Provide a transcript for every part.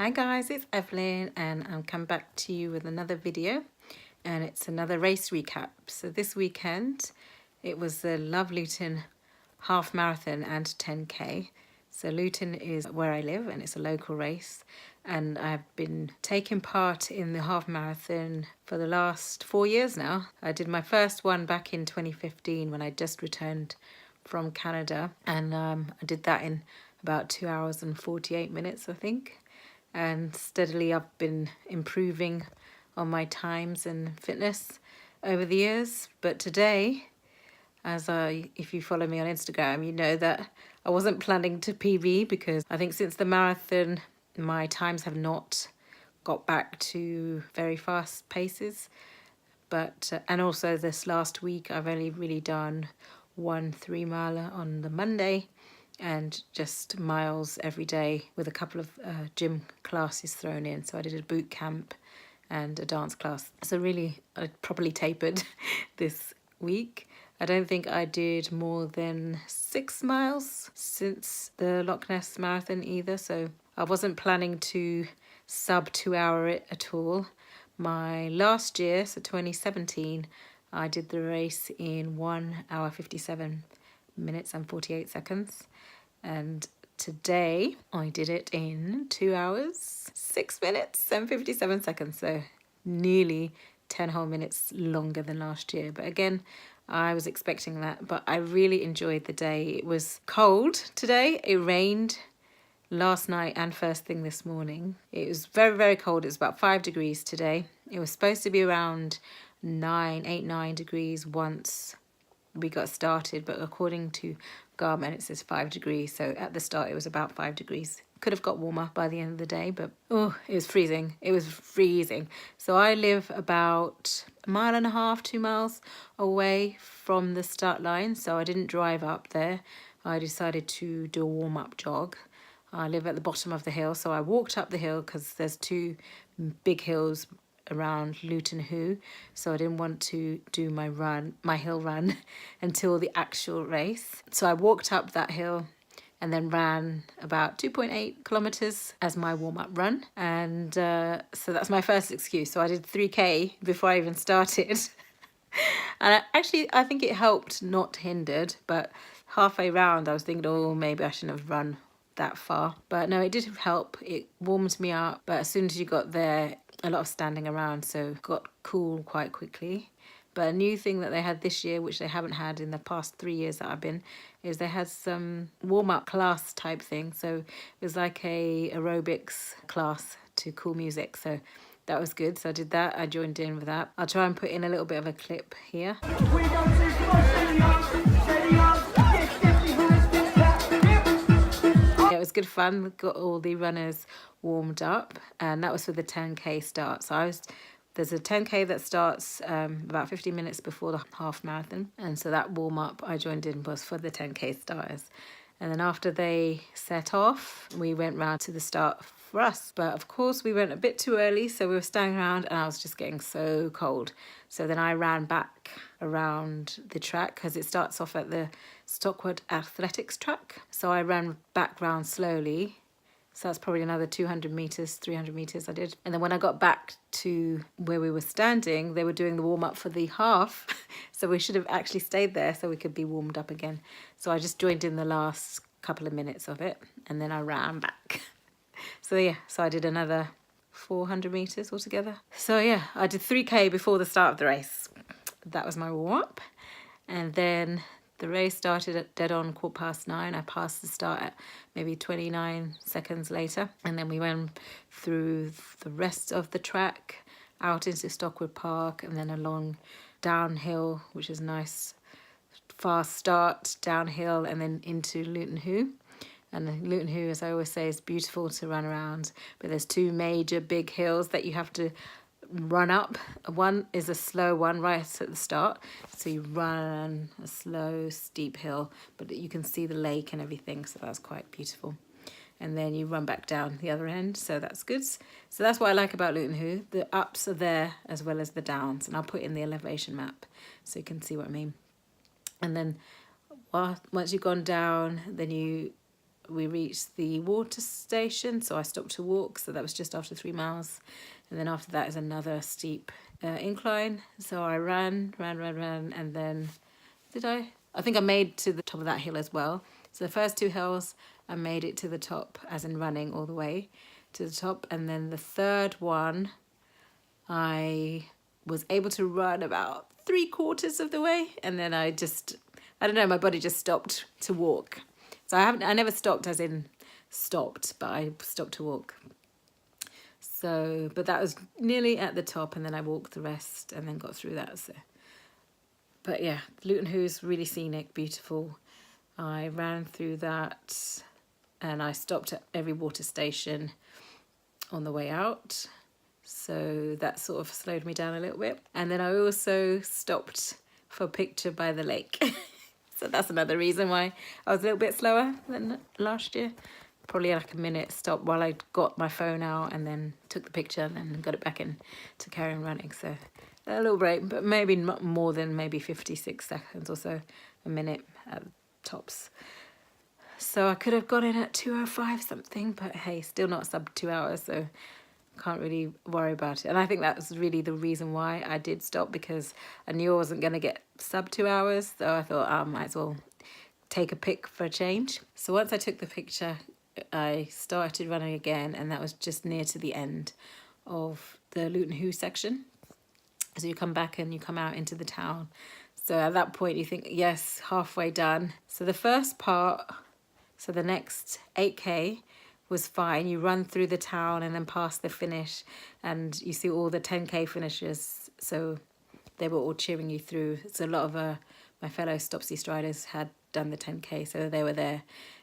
Hi guys, it's Evelyn and I'm coming back to you with another video, and it's another race recap. So this weekend it was the Love Luton Half Marathon and 10k. So Luton is where I live and it's a local race, and I've been taking part in the half marathon for the last 4 years now. I did my first one back in 2015 when I just returned from Canada, and I did that in about 2 hours and 48 minutes, I think. And steadily I've been improving on my times and fitness over the years. But today, if you follow me on Instagram, you know that I wasn't planning to PB, because I think since the marathon my times have not got back to very fast paces. But and also this last week I've only really done 1 3-miler on the Monday and just miles every day with a couple of gym classes thrown in. So I did a boot camp and a dance class. So really I properly tapered this week. I don't think I did more than 6 miles since the Loch Ness Marathon either. So I wasn't planning to sub 2 hour it at all. My last year, so 2017, I did the race in 1 hour 57 minutes and 48 seconds. And today I did it in 2 hours 6 minutes and 57 seconds, so nearly 10 whole minutes longer than last year. But again, I was expecting that, but I really enjoyed the day. It was cold today, it rained last night and first thing this morning. It was very, very cold. It was about 5 degrees today. It was supposed to be around 9 degrees once we got started, but according to Garmin it says 5 degrees, so at the start it was about 5 degrees. Could have got warmer by the end of the day, but oh, it was freezing. It was freezing. So I live about 1.5 miles, 2 miles away from the start line, so I didn't drive up there. I decided to do a warm-up jog. I live at the bottom of the hill, so I walked up the hill because there's 2 big hills around Luton Half, so I didn't want to do my hill run until the actual race. So I walked up that hill and then ran about 2.8 kilometers as my warm-up run, and so that's my first excuse. So I did 3k before I even started. And I think it helped, not hindered, but halfway round I was thinking, oh, maybe I shouldn't have run that far. But no, it did help. It warmed me up, but as soon as you got there, a lot of standing around, so got cool quite quickly. But a new thing that they had this year, which they haven't had in the past 3 years that I've been, is they had some warm-up class type thing. So it was like a aerobics class to cool music, so that was good. So I did that. I joined in with that. I'll try and put in a little bit of a clip here. It was good fun. We got all the runners warmed up, and that was for the 10k start. So there's a 10k that starts about 15 minutes before the half marathon, and so that warm up I joined in was for the 10k starters. And then after they set off, we went round to the start for us. But of course we went a bit too early, so we were standing around and I was just getting so cold. So then I ran back around the track because it starts off at the Stockwood Athletics track. So I ran back round slowly. So that's probably another 200 meters, 300 meters I did. And then when I got back to where we were standing, they were doing the warm up for the half. So we should have actually stayed there so we could be warmed up again. So I just joined in the last couple of minutes of it and then I ran back. So yeah, so I did another 400 meters altogether. So yeah, I did 3k before the start of the race. That was my warm up. And then the race started at dead on 9:15. I passed the start at maybe 29 seconds later. And then we went through the rest of the track, out into Stockwood Park, and then along downhill, which is nice, fast start, downhill, and then into Luton Half. And Luton Half, as I always say, is beautiful to run around, but there's 2 major big hills that you have to run up. One is a slow one right at the start, so you run a slow steep hill, but you can see the lake and everything, so that's quite beautiful. And then you run back down the other end, so that's good. So that's what I like about Luton Half. The ups are there as well as the downs, and I'll put in the elevation map so you can see what I mean. And then once you've gone down, then you we reached the water station, so I stopped to walk, so that was just after 3 miles. And then after that is another steep incline, so I ran, and then I think I made to the top of that hill as well. So the first 2 hills I made it to the top, as in running all the way to the top, and then the third one I was able to run about 3/4 of the way, and then I don't know, my body just stopped to walk. So I never stopped as in stopped, but I stopped to walk. So, but that was nearly at the top, and then I walked the rest and then got through that. So, but yeah, Luton Hoo's really scenic, beautiful. I ran through that, and I stopped at every water station on the way out. So that sort of slowed me down a little bit. And then I also stopped for a picture by the lake. So that's another reason why I was a little bit slower than last year. Probably like a minute stop while I got my phone out and then took the picture and then got it back in to carry on running. So a little break, but maybe not more than maybe 56 seconds or so, a minute at tops. So I could have got in at 2:05 something, but hey, still not sub 2 hours, so can't really worry about it. And I think that was really the reason why I did stop, because I knew I wasn't going to get sub 2 hours, so I thought I might as well take a pic for a change. So once I took the picture, I started running again, and that was just near to the end of the Luton Hoo section. So you come back and you come out into the town. So at that point you think, yes, halfway done. So the first part, so the next 8K was fine. You run through the town and then past the finish, and you see all the 10K finishers. So they were all cheering you through. So a lot of my fellow Stopsy Striders had done the 10K, so they were there.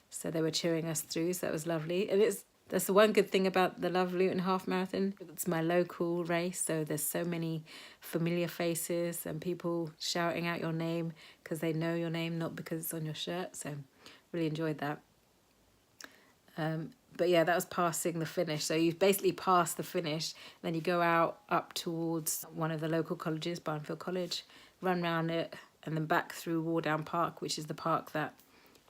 So they were cheering us through, so that was lovely. And that's the one good thing about the Love Luton Half Marathon. It's my local race, so there's so many familiar faces and people shouting out your name because they know your name, not because it's on your shirt. So really enjoyed that. But yeah, that was passing the finish. So you basically pass the finish, then you go out up towards one of the local colleges, Barnfield College, run around it, and then back through Wardown Park, which is the park that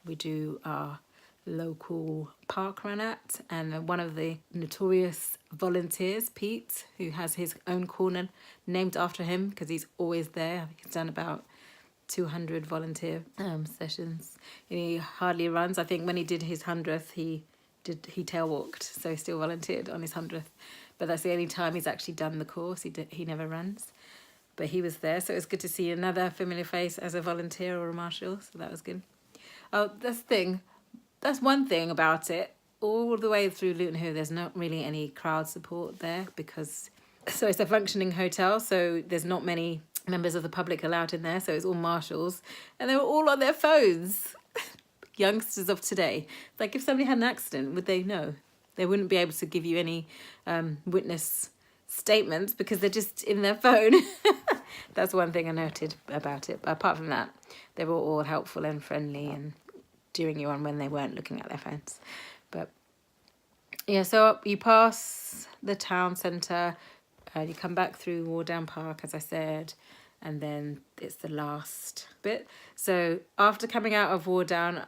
we do our local park run at. And one of the notorious volunteers, Pete, who has his own corner named after him because he's always there. I think he's done about 200 volunteer sessions. And he hardly runs. I think when he did his 100th, he tail walked, so he still volunteered on his 100th. But that's the only time he's actually done the course. He never runs. But he was there, so it was good to see another familiar face as a volunteer or a marshal, so that was good. Oh, that's one thing about it. All the way through Luton Hoo, there's not really any crowd support there because, so it's a functioning hotel, so there's not many members of the public allowed in there, so it's all marshals, and they were all on their phones. Youngsters of today. Like if somebody had an accident, would they know? They wouldn't be able to give you any witness statements because they're just in their phone. That's one thing I noted about it. But apart from that, they were all helpful and friendly and cheering you on when they weren't looking at their phones. But yeah, so you pass the town centre, you come back through Wardown Park, as I said, and then it's the last bit. So after coming out of Wardown,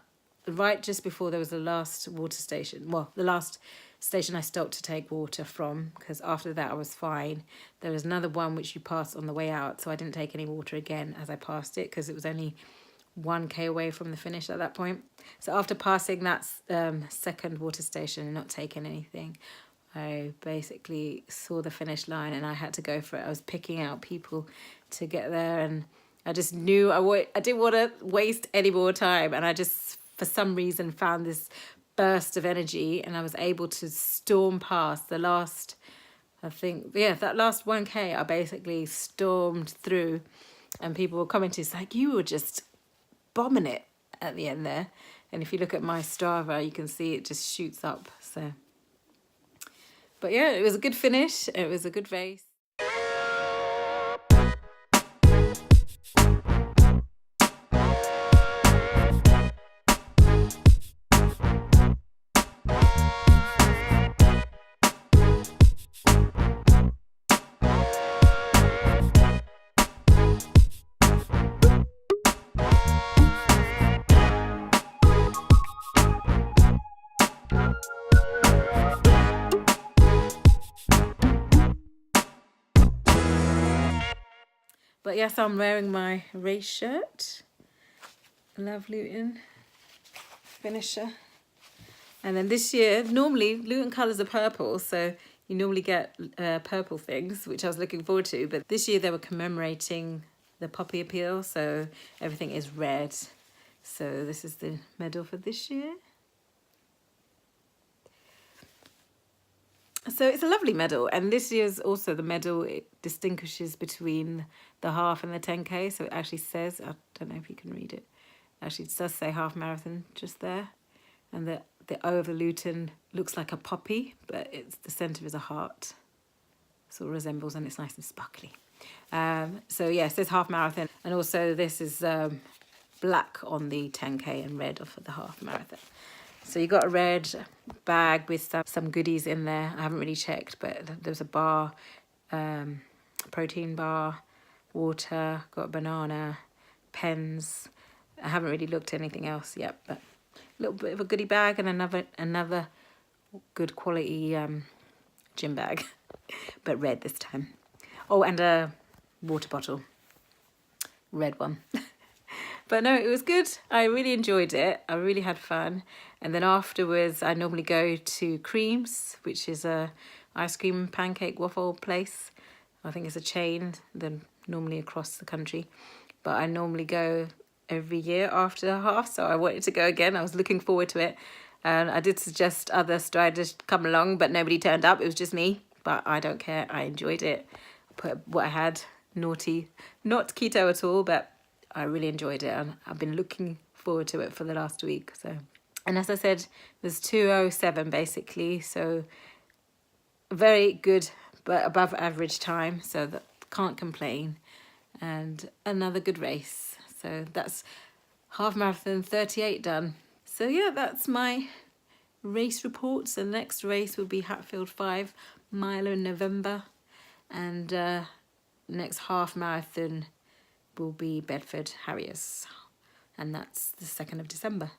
right just before there was the last water station, well, the last station I stopped to take water from, because after that I was fine. There was another one which you passed on the way out, so I didn't take any water again as I passed it because it was only 1K away from the finish at that point. So after passing that second water station and not taking anything, I basically saw the finish line and I had to go for it. I was picking out people to get there, and I just knew I didn't want to waste any more time, and I just for some reason found this burst of energy, and I was able to storm past the last, I think, yeah, that last 1K. I basically stormed through, and people were commenting, it's like, you were just bombing it at the end there. And if you look at my Strava, you can see it just shoots up. So, but yeah, it was a good finish. It was a good race. But yes, I'm wearing my race shirt, Love Luton finisher. And then this year, normally Luton colours are purple, so you normally get purple things, which I was looking forward to. But this year they were commemorating the poppy appeal, so everything is red. So this is the medal for this year. So it's a lovely medal, and this year's also the medal, it distinguishes between the half and the 10k. So it actually says, I don't know if you can read it, actually it does say half marathon just there, and the O of the Luton looks like a poppy, but it's the centre is a heart, sort of resembles, and it's nice and sparkly. So yeah, it says half marathon, and also this is black on the 10k and red for the half marathon. So you got a red bag with some goodies in there. I haven't really checked, but there's a bar, protein bar, water, got a banana, pens. I haven't really looked at anything else yet, but a little bit of a goodie bag and another good quality gym bag, but red this time. Oh, and a water bottle, red one. But no, it was good. I really enjoyed it. I really had fun. And then afterwards, I normally go to Creams, which is a ice cream pancake waffle place. I think it's a chain, then normally across the country. But I normally go every year after the half, so I wanted to go again. I was looking forward to it. And I did suggest other striders come along, but nobody turned up. It was just me. But I don't care. I enjoyed it. I put what I had, naughty, not keto at all, but I really enjoyed it, and I've been looking forward to it for the last week. So, and as I said, there's 2:07 basically, so very good but above average time, so that can't complain, and another good race. So that's half marathon 38 done. So yeah, that's my race reports. The next race will be Hatfield 5 mile in November, and next half marathon will be Bedford Harriers, and that's the 2nd of December.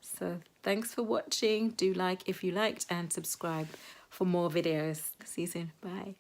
So thanks for watching. Do like if you liked, and subscribe for more videos. See you soon. Bye.